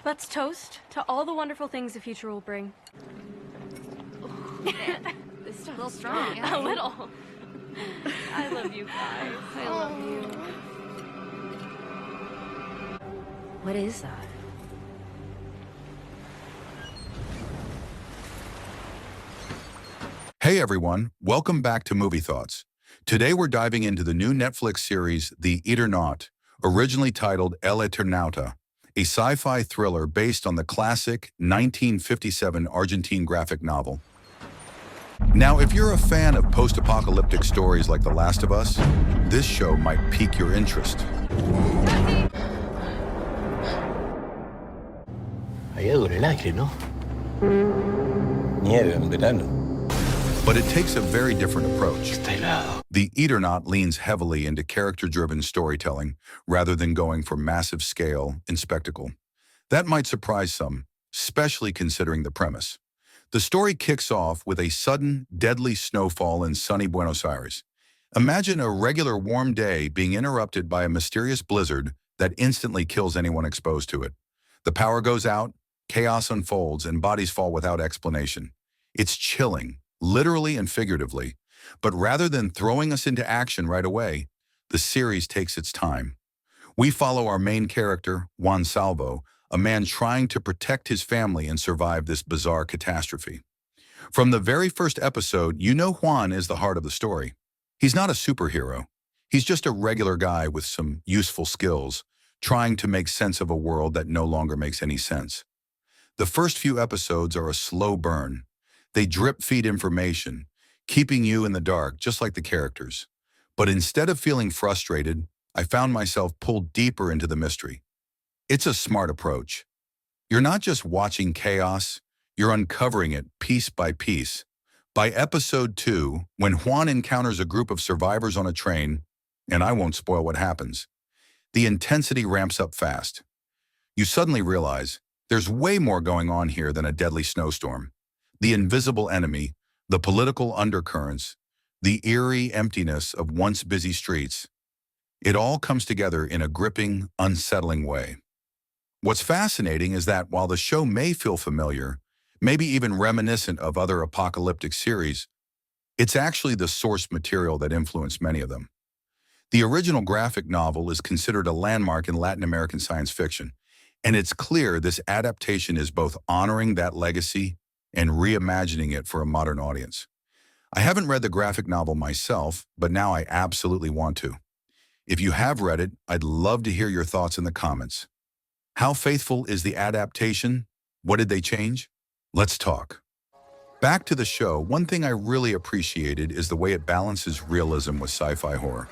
Let's toast to all the wonderful things the future will bring. It's a little strong. A little. I love you guys. I love you. What is that? Hey everyone, welcome back to Movie Thoughts. Today we're diving into the new Netflix series, The Eternaut, originally titled El Eternauta, a sci-fi thriller based on the classic 1957 Argentine graphic novel. Now, if you're a fan of post-apocalyptic stories like The Last of Us, this show might pique your interest. Hay algo en el aire, ¿no? Nieve en verano. But it takes a very different approach. Está helado. The Eternaut leans heavily into character-driven storytelling rather than going for massive scale and spectacle. That might surprise some, especially considering the premise. The story kicks off with a sudden, deadly snowfall in sunny Buenos Aires. Imagine a regular warm day being interrupted by a mysterious blizzard that instantly kills anyone exposed to it. The power goes out, chaos unfolds, and bodies fall without explanation. It's chilling, literally and figuratively. But rather than throwing us into action right away, the series takes its time. We follow our main character, Juan Salvo, a man trying to protect his family and survive this bizarre catastrophe. From the very first episode, you know Juan is the heart of the story. He's not a superhero. He's just a regular guy with some useful skills, trying to make sense of a world that no longer makes any sense. The first few episodes are a slow burn. They drip-feed information, keeping you in the dark, just like the characters. But instead of feeling frustrated, I found myself pulled deeper into the mystery. It's a smart approach. You're not just watching chaos, you're uncovering it piece by piece. By episode 2, when Juan encounters a group of survivors on a train, and I won't spoil what happens, the intensity ramps up fast. You suddenly realize there's way more going on here than a deadly snowstorm. The invisible enemy, the political undercurrents, the eerie emptiness of once busy streets. It all comes together in a gripping, unsettling way. What's fascinating is that while the show may feel familiar, maybe even reminiscent of other apocalyptic series, it's actually the source material that influenced many of them. The original graphic novel is considered a landmark in Latin American science fiction, and it's clear this adaptation is both honoring that legacy and reimagining it for a modern audience. I haven't read the graphic novel myself, but now I absolutely want to. If you have read it, I'd love to hear your thoughts in the comments. How faithful is the adaptation? What did they change? Let's talk. Back to the show, one thing I really appreciated is the way it balances realism with sci-fi horror.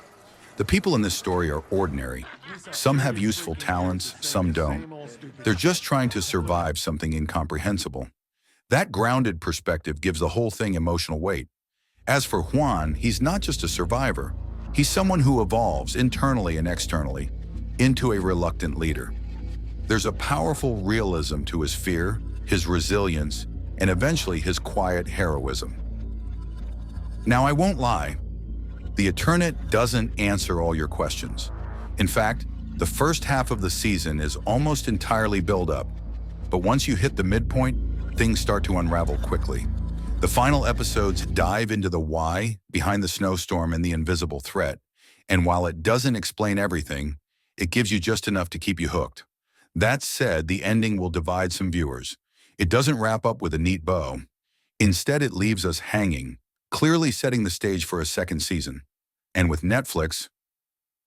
The people in this story are ordinary. Some have useful talents, some don't. They're just trying to survive something incomprehensible. That grounded perspective gives the whole thing emotional weight. As for Juan, he's not just a survivor. He's someone who evolves internally and externally into a reluctant leader. There's a powerful realism to his fear, his resilience, and eventually his quiet heroism. Now, I won't lie, The Eternaut doesn't answer all your questions. In fact, the first half of the season is almost entirely build-up, but once you hit the midpoint, things start to unravel quickly. The final episodes dive into the why behind the snowstorm and the invisible threat, and while it doesn't explain everything, it gives you just enough to keep you hooked. That said, the ending will divide some viewers. It doesn't wrap up with a neat bow. Instead, it leaves us hanging, clearly setting the stage for a second season. And with Netflix,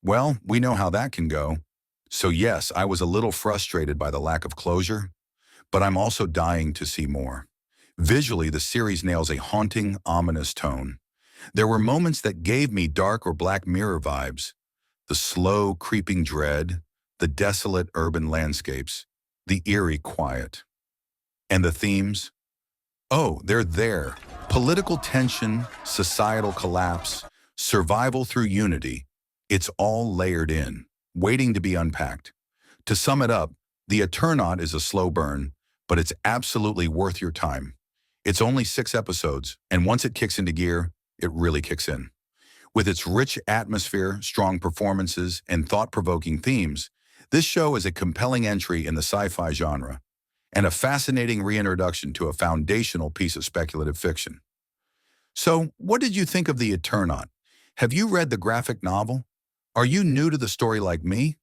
well, we know how that can go. So yes, I was a little frustrated by the lack of closure, but I'm also dying to see more. Visually, the series nails a haunting, ominous tone. There were moments that gave me Dark or Black Mirror vibes. The slow, creeping dread, the desolate urban landscapes, the eerie quiet. And the themes? Oh, they're there. Political tension, societal collapse, survival through unity. It's all layered in, waiting to be unpacked. To sum it up, The Eternaut is a slow burn, but it's absolutely worth your time. It's only 6 episodes, and once it kicks into gear, it really kicks in. With its rich atmosphere, strong performances, and thought-provoking themes, This show is a compelling entry in the sci-fi genre and a fascinating reintroduction to a foundational piece of speculative fiction. So, what did you think of The Eternaut? Have you read the graphic novel? Are you new to the story like me?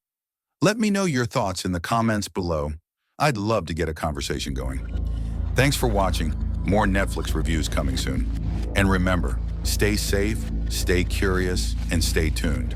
Let me know your thoughts in the comments below. I'd love to get a conversation going. Thanks for watching. More Netflix reviews coming soon. And remember, stay safe, stay curious, and stay tuned.